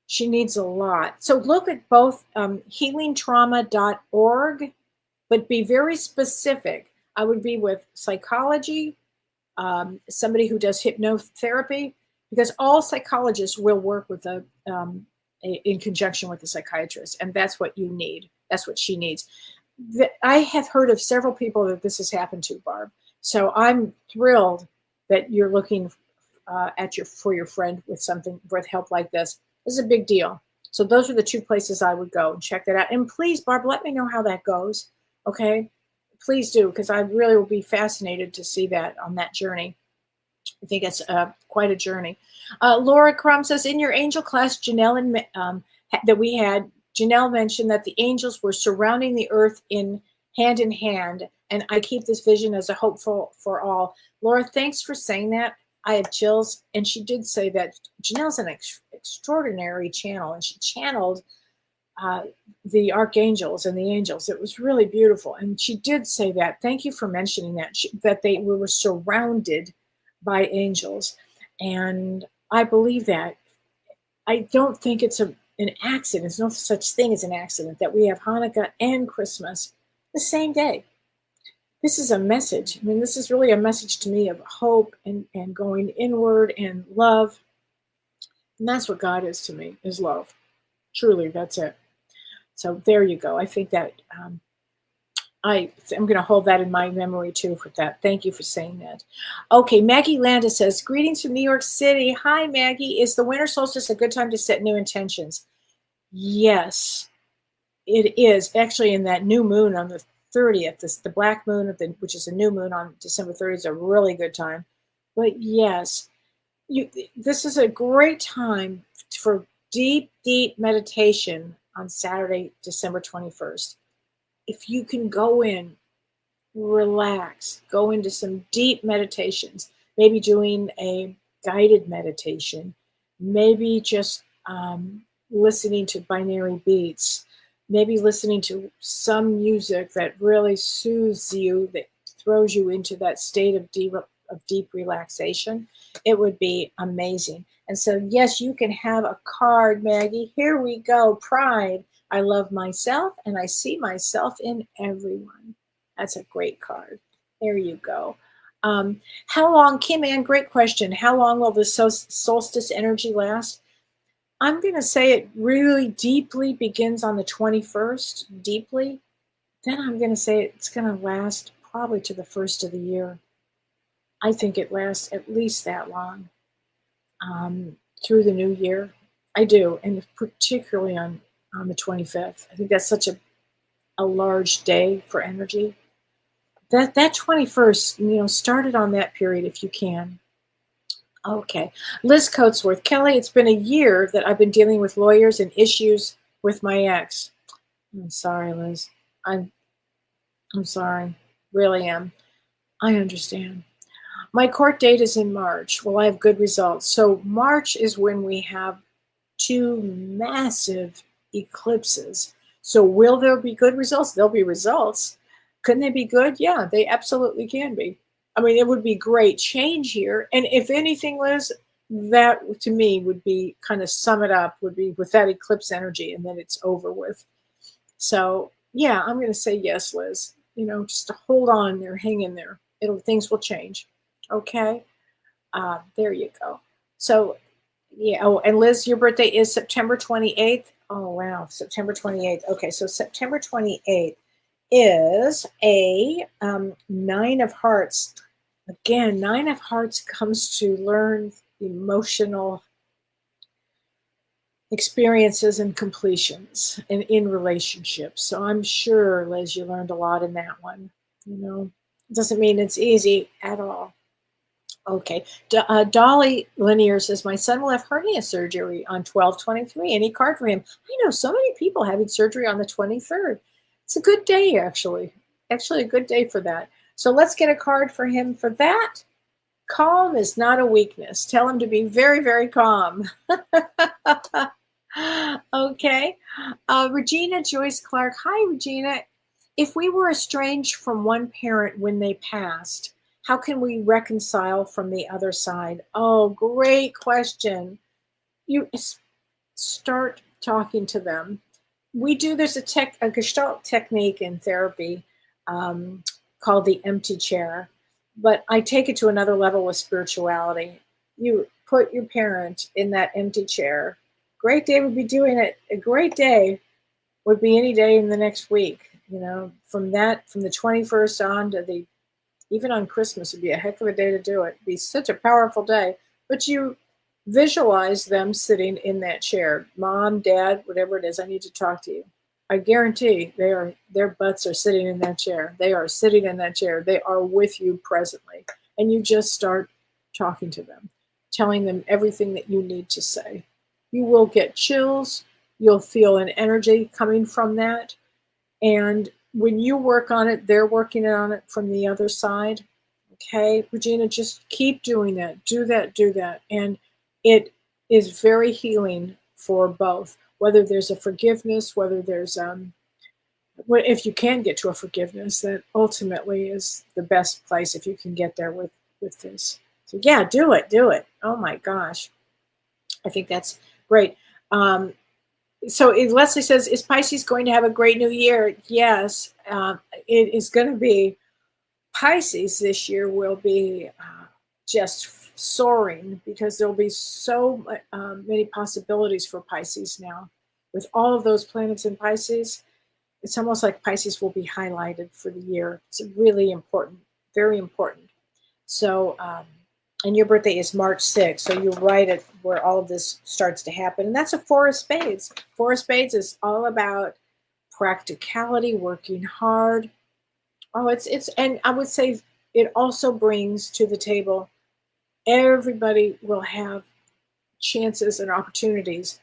she needs a lot. So look at both healingtrauma.org, but be very specific. I would be with psychology, somebody who does hypnotherapy, because all psychologists will work with in conjunction with the psychiatrist, and that's what you need. That's what she needs. I have heard of several people that this has happened to, Barb. So I'm thrilled that you're looking for your friend with help like this. This is a big deal. So those are the two places I would go and check that out. And please, Barb, let me know how that goes. Okay, please do, because I really will be fascinated to see that on that journey. I think it's quite a journey. Laura Crum says, in your angel class, Janelle and that we had, Janelle mentioned that the angels were surrounding the earth in hand, and I keep this vision as a hopeful for all. Laura, thanks for saying that. I have chills, and she did say that. Janelle's an extraordinary channel, and she channeled the archangels and the angels. It was really beautiful, and she did say that. Thank you for mentioning that, that they were surrounded by angels, and I believe that. I don't think it's an accident. There's no such thing as an accident that we have Hanukkah and Christmas the same day. This is a message. I mean, this is really a message to me of hope and going inward and love. And that's what God is to me, is love. Truly, that's it. So there you go. I think that I'm going to hold that in my memory too for that. Thank you for saying that. Okay, Maggie Landis says, greetings from New York City. Hi, Maggie. Is the winter solstice a good time to set new intentions? Yes, it is. Actually, in that new moon on the 30th, the black moon, which is a new moon on December 30th, is a really good time. But yes, this is a great time for deep, deep meditation on Saturday, December 21st. If you can go in, relax, go into some deep meditations, maybe doing a guided meditation, maybe just listening to binary beats, maybe listening to some music that really soothes you, that throws you into that state of deep relaxation. It would be amazing. And so, yes, you can have a card, Maggie. Here we go. Pride. I love myself, and I see myself in everyone. That's a great card. There you go. How long, Kim Ann, great question. How long will the solstice energy last? I'm going to say it really deeply begins on the 21st, deeply. Then I'm going to say it's going to last probably to the first of the year. I think it lasts at least that long, through the new year. I do, and particularly on the 25th. I think that's such a large day for energy. That 21st, started on that period if you can. Okay. Liz Coatsworth. Kellee, it's been a year that I've been dealing with lawyers and issues with my ex. I'm sorry, Liz. I'm sorry. Really am. I understand. My court date is in March. Will I have good results? So March is when we have two massive eclipses. So will there be good results? There'll be results. Couldn't they be good? Yeah, they absolutely can be. I mean, it would be great change here. And if anything, Liz, that to me would be kind of sum it up, would be with that eclipse energy, and then it's over with. So yeah, I'm going to say yes, Liz. Just to hold on there, hang in there. Things will change. Okay. There you go. So yeah. Oh, and Liz, your birthday is September 28th. Oh wow, September 28th. Okay, so September 28th is a 9 of Hearts. Again, 9 of Hearts comes to learn emotional experiences and completions and in relationships. So I'm sure, Liz, you learned a lot in that one. It doesn't mean it's easy at all. Okay. Dolly Lanier says, my son will have hernia surgery on 12/23. Any card for him? I know so many people having surgery on the 23rd. It's a good day, actually. Actually, a good day for that. So let's get a card for him for that. Calm is not a weakness. Tell him to be very, very calm. Okay. Regina Joyce Clark. Hi, Regina. If we were estranged from one parent when they passed, how can we reconcile from the other side? Oh, great question. You start talking to them. There's a Gestalt technique in therapy called the empty chair, but I take it to another level with spirituality. You put your parent in that empty chair. Great day would be doing it. A great day would be any day in the next week. From the 21st on even on Christmas would be a heck of a day to do it. It'd be such a powerful day. But you visualize them sitting in that chair. Mom, dad, whatever it is, I need to talk to you. I guarantee their butts are sitting in that chair. They are sitting in that chair. They are with you presently. And you just start talking to them, telling them everything that you need to say. You will get chills. You'll feel an energy coming from that. And when you work on it, they're working on it from the other side. Okay, Regina, just keep doing that. Do that, do that. And it is very healing for both, whether there's a forgiveness, whether there's, if you can get to a forgiveness, that ultimately is the best place if you can get there with this. So yeah, do it. Oh my gosh. I think that's great. So Leslie says, is Pisces going to have a great new year? Yes, it is going to be. Pisces this year will be just soaring because there'll be so many possibilities for Pisces now. With all of those planets in Pisces, it's almost like Pisces will be highlighted for the year. It's really important, very important. So, and your birthday is March 6th, so you're right at where all of this starts to happen. And that's a Four of Spades. Four of Spades is all about practicality, working hard. Oh, and I would say it also brings to the table, everybody will have chances and opportunities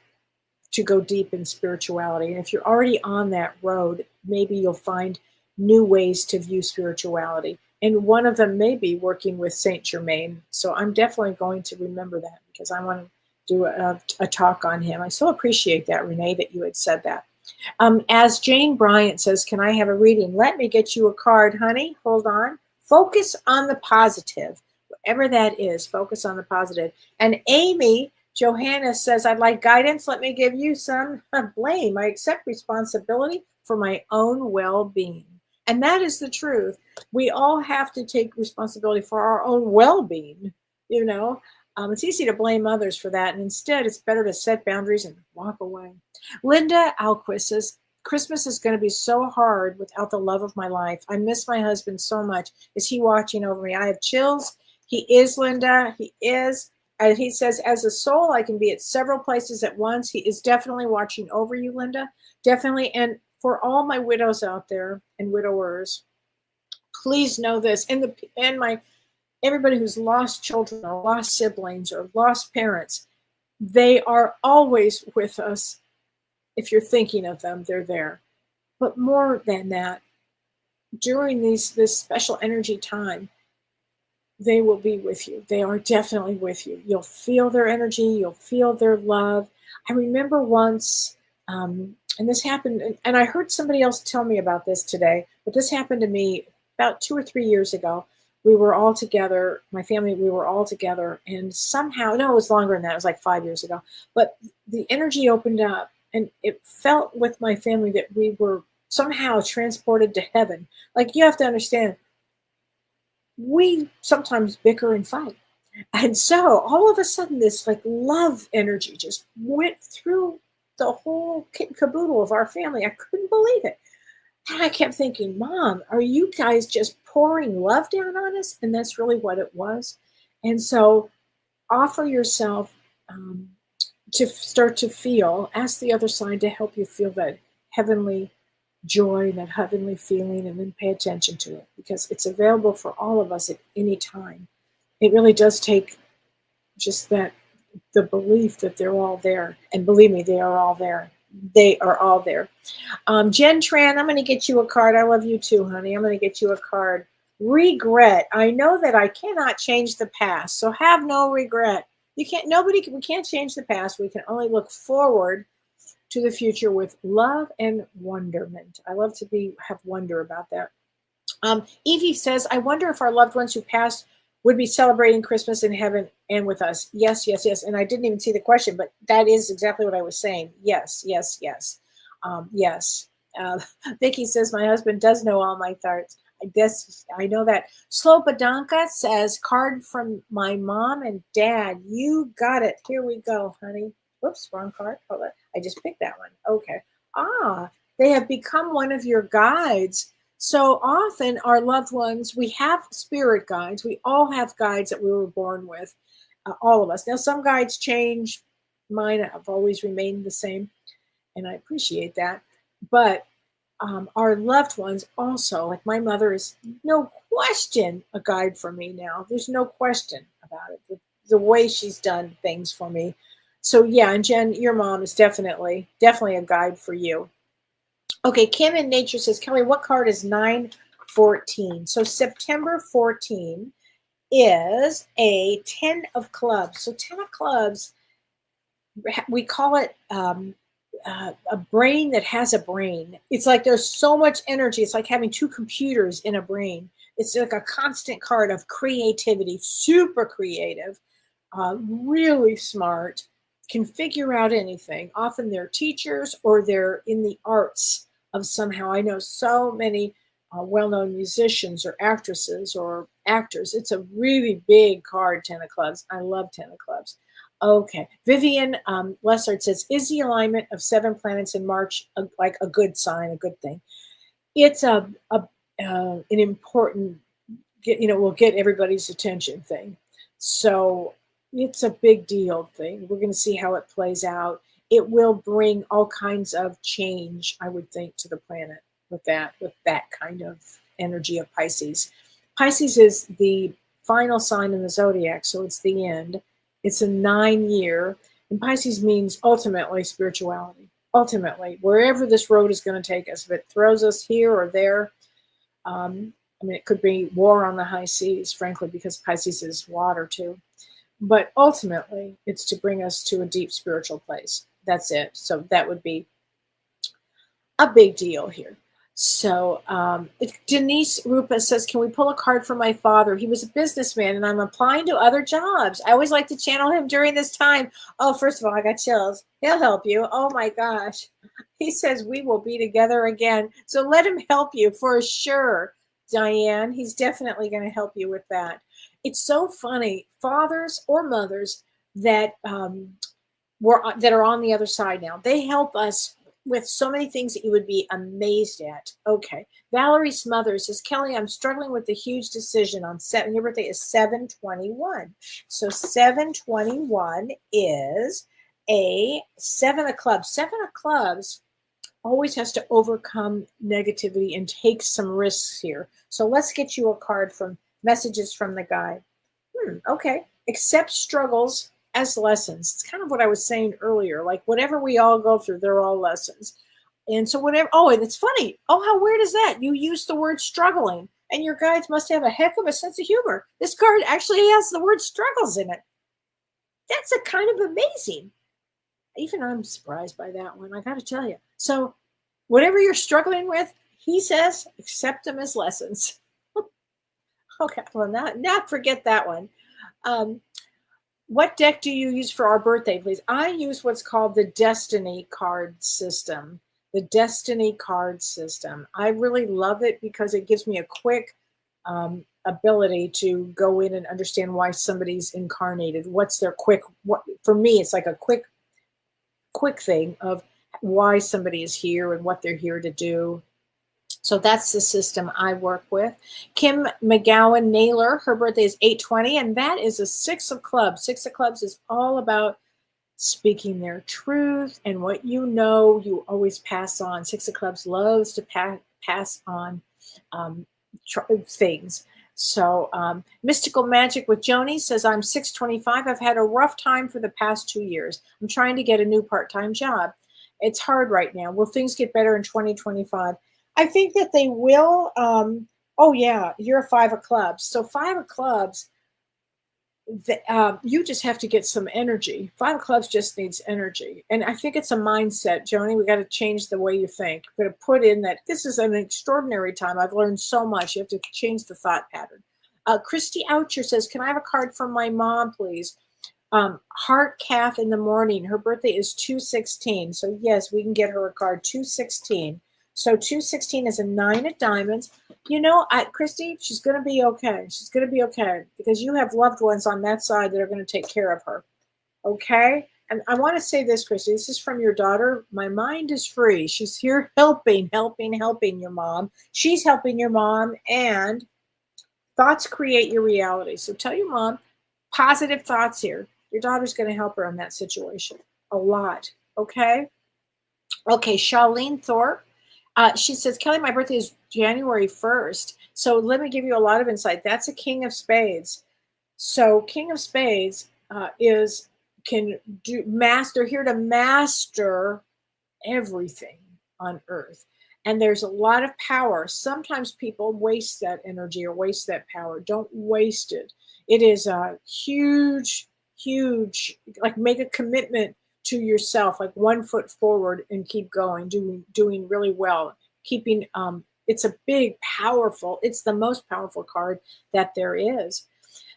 to go deep in spirituality. And if you're already on that road, maybe you'll find new ways to view spirituality. And one of them may be working with Saint Germain. So I'm definitely going to remember that because I want to do a talk on him. I so appreciate that, Renee, that you had said that. As Jane Bryant says, can I have a reading? Let me get you a card, honey. Hold on. Focus on the positive. Whatever that is, focus on the positive. And Amy Johanna says, I'd like guidance. Let me give you some blame. I accept responsibility for my own well-being. And that is the truth. We all have to take responsibility for our own well-being, It's easy to blame others for that, and instead it's better to set boundaries and walk away. Linda Alquist says, Christmas is going to be so hard without the love of my life. I miss my husband so much. Is he watching over me? I have chills. He is, Linda. He is. And he says, as a soul, I can be at several places at once. He is definitely watching over you, Linda. Definitely. And for all my widows out there and widowers, please know this. And everybody who's lost children or lost siblings or lost parents, they are always with us. If you're thinking of them, they're there. But more than that, during this special energy time, they will be with you. They are definitely with you. You'll feel their energy. You'll feel their love. I remember once, and this happened, and I heard somebody else tell me about this today, but this happened to me about 2 or 3 years ago. We were all together, my family, we were all together, and somehow, no, it was longer than that. It was like 5 years ago. But the energy opened up, and it felt with my family that we were somehow transported to heaven. Like, you have to understand, we sometimes bicker and fight. And so all of a sudden, this like love energy just went through the whole kit and caboodle of our family. I couldn't believe it. And I kept thinking, Mom, are you guys just pouring love down on us? And that's really what it was. And so offer yourself to start to feel, ask the other side to help you feel that heavenly joy, that heavenly feeling, and then pay attention to it because it's available for all of us at any time. It really does take just that, the belief that they're all there. And believe me, they are all there. They are all there. Jen Tran, I'm going to get you a card. I love you too, honey. I'm going to get you a card. Regret. I know that I cannot change the past, so have no regret. We can't change the past. We can only look forward to the future with love and wonderment. I love to have wonder about that. Evie says, I wonder if our loved ones who passed would be celebrating Christmas in heaven and with us. Yes, yes, yes. And I didn't even see the question, but that is exactly what I was saying. Yes, yes, yes. Yes. Vicky says, my husband does know all my thoughts. I guess I know that. Slobodanka says, card from my mom and dad. You got it. Here we go, honey. Whoops, wrong card. Hold on. I just picked that one. Okay. They have become one of your guides. So often our loved ones, we have spirit guides. We all have guides that we were born with, all of us. Now, some guides change. Mine have always remained the same, and I appreciate that. But our loved ones also, like my mother is no question a guide for me now. There's no question about it. The way she's done things for me. So yeah, and Jen, your mom is definitely a guide for you. Okay, Kim in Nature says, Kelly, what card is 914? So September 14 is a 10 of clubs. So 10 of clubs, we call it a brain that has a brain. It's like there's so much energy. It's like having two computers in a brain. It's like a constant card of creativity, super creative, really smart, can figure out anything. Often they're teachers or they're in the arts of somehow. I know so many well-known musicians or actresses or actors. It's a really big card, 10 of clubs. I love 10 of clubs. Okay. Vivian Lessard says, is the alignment of 7 planets in March like a good sign, a good thing? It's an important, will get everybody's attention thing. So it's a big deal thing. We're going to see how it plays out. It will bring all kinds of change, I would think, to the planet with that kind of energy of Pisces. Pisces is the final sign in the zodiac, so it's the end. It's a 9-year, and Pisces means ultimately spirituality. Ultimately, wherever this road is going to take us, if it throws us here or there, it could be war on the high seas, frankly, because Pisces is water too. But ultimately, it's to bring us to a deep spiritual place. That's it. So that would be a big deal here. So Denise Rupa says, can we pull a card for my father? He was a businessman and I'm applying to other jobs. I always like to channel him during this time. Oh, first of all, I got chills. He'll help you. Oh my gosh. He says we will be together again. So let him help you for sure, Diane. He's definitely going to help you with that. It's so funny. Fathers or mothers that that are on the other side now, they help us with so many things that you would be amazed at. Okay. Valerie Smothers says, Kelly, I'm struggling with a huge decision on 7. Your birthday is 7/21. So 7/21 is a 7 of clubs. 7 of clubs always has to overcome negativity and take some risks here. So let's get you a card from Messages from the Guide. Okay. Accept struggles as lessons. It's kind of what I was saying earlier. Like whatever we all go through, they're all lessons. And so whatever, and it's funny. Oh, how weird is that? You use the word struggling. And your guides must have a heck of a sense of humor. This card actually has the word struggles in it. That's a kind of amazing. Even I'm surprised by that one, I got to tell you. So whatever you're struggling with, he says, accept them as lessons. Okay, well, not forget that one. Um, what deck do you use for our birthday, please? I use what's called the Destiny card system. The Destiny card system. I really love it because it gives me a quick ability to go in and understand why somebody's incarnated. What's their what for me, it's like a quick thing of why somebody is here and what they're here to do. So that's the system I work with. Kim McGowan Naylor, her birthday is 8/20, and that is a 6 of clubs. 6 of clubs is all about speaking their truth, and what you always pass on. 6 of clubs loves to pass on things. So Mystical Magic with Joni says, I'm 625. I've had a rough time for the past 2 years. I'm trying to get a new part-time job. It's hard right now. Will things get better in 2025? I think that they will. Oh yeah, you're a 5 of clubs. So 5 of clubs, you just have to get some energy. 5 of clubs just needs energy. And I think it's a mindset, Joni. We got to change the way you think. We're going to put in that this is an extraordinary time. I've learned so much. You have to change the thought pattern. Christy Oucher says, can I have a card from my mom, please? Heart Calf in the Morning. Her birthday is 2/16. So yes, we can get her a card, 2/16. So 2/16 is a 9 of diamonds. You know, Christy, she's going to be okay. She's going to be okay because you have loved ones on that side that are going to take care of her. Okay? And I want to say this, Christy. This is from your daughter. My mind is free. She's here helping your mom. She's helping your mom, and thoughts create your reality. So tell your mom positive thoughts here. Your daughter's going to help her in that situation a lot. Okay? Okay, Charlene Thorpe. She says, Kelly, my birthday is January 1st. So let me give you a lot of insight. That's a King of Spades. So King of Spades they're here to master everything on earth. And there's a lot of power. Sometimes people waste that energy or waste that power. Don't waste it. It is a huge, like make a commitment to yourself, like 1 foot forward and keep going, doing really well. Keeping it's a big, powerful, it's the most powerful card that there is.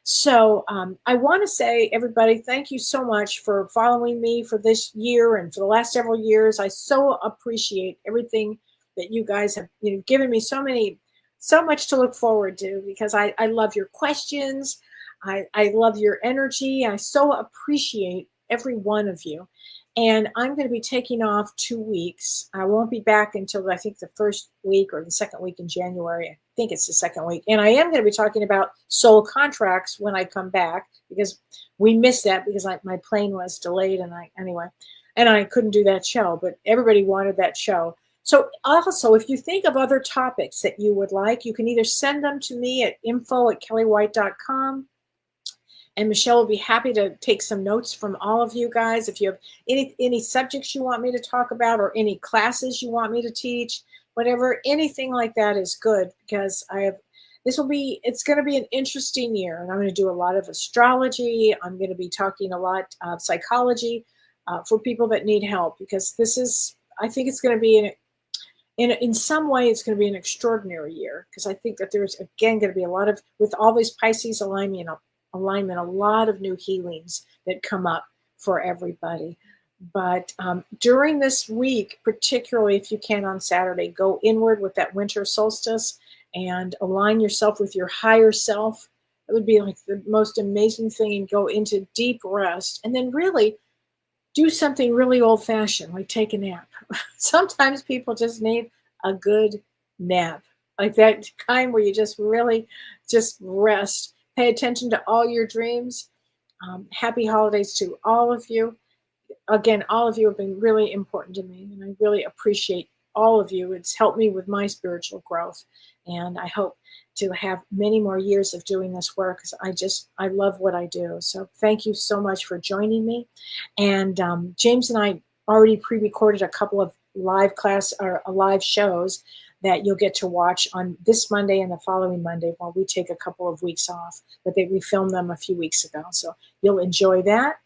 So I want to say, everybody, thank you so much for following me for this year and for the last several years. I so appreciate everything that you guys have given me so much to look forward to, because I love your questions. I love your energy. I so appreciate every one of you. And I'm going to be taking off 2 weeks. I won't be back until I think the first week or the second week in January. I think it's the second week. And I am going to be talking about soul contracts when I come back, because we missed that because my plane was delayed and I couldn't do that show, but everybody wanted that show. So also, if you think of other topics that you would like, you can either send them to me at info@kellywhite.com. And Michelle will be happy to take some notes from all of you guys. If you have any subjects you want me to talk about, or any classes you want me to teach, whatever, anything like that is good, because it's going to be an interesting year. And I'm going to do a lot of astrology. I'm going to be talking a lot of psychology for people that need help, because I think it's going to be in some way, it's going to be an extraordinary year, because I think that there's, again, going to be with all these Pisces alignment, a lot of new healings that come up for everybody. But during this week, particularly if you can on Saturday, go inward with that winter solstice and align yourself with your higher self. It would be like the most amazing thing, and go into deep rest, and then really do something really old-fashioned, like take a nap. Sometimes people just need a good nap, like that kind where you just really just rest. Pay attention to all your dreams. Happy holidays to all of you. Again, all of you have been really important to me, and I really appreciate all of you. It's helped me with my spiritual growth, and I hope to have many more years of doing this work, because I love what I do. So thank you so much for joining me. And James and I already pre-recorded a couple of live shows that you'll get to watch on this Monday and the following Monday while we take a couple of weeks off. But we filmed them a few weeks ago, so you'll enjoy that.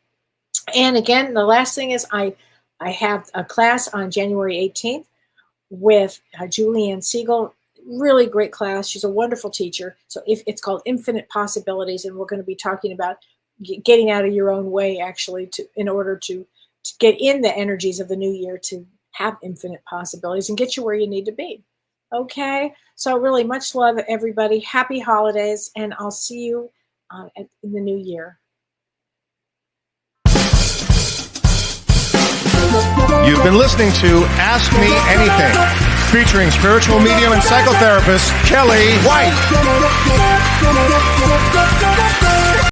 And again, the last thing is I have a class on January 18th with Julianne Siegel. Really great class. She's a wonderful teacher. So it's called Infinite Possibilities, and we're going to be talking about getting out of your own way, actually, in order to get in the energies of the new year, to have infinite possibilities and get you where you need to be. Okay, so really much love, everybody. Happy holidays, and I'll see you in the new year. You've been listening to Ask Me Anything, featuring spiritual medium and psychotherapist Kellee White.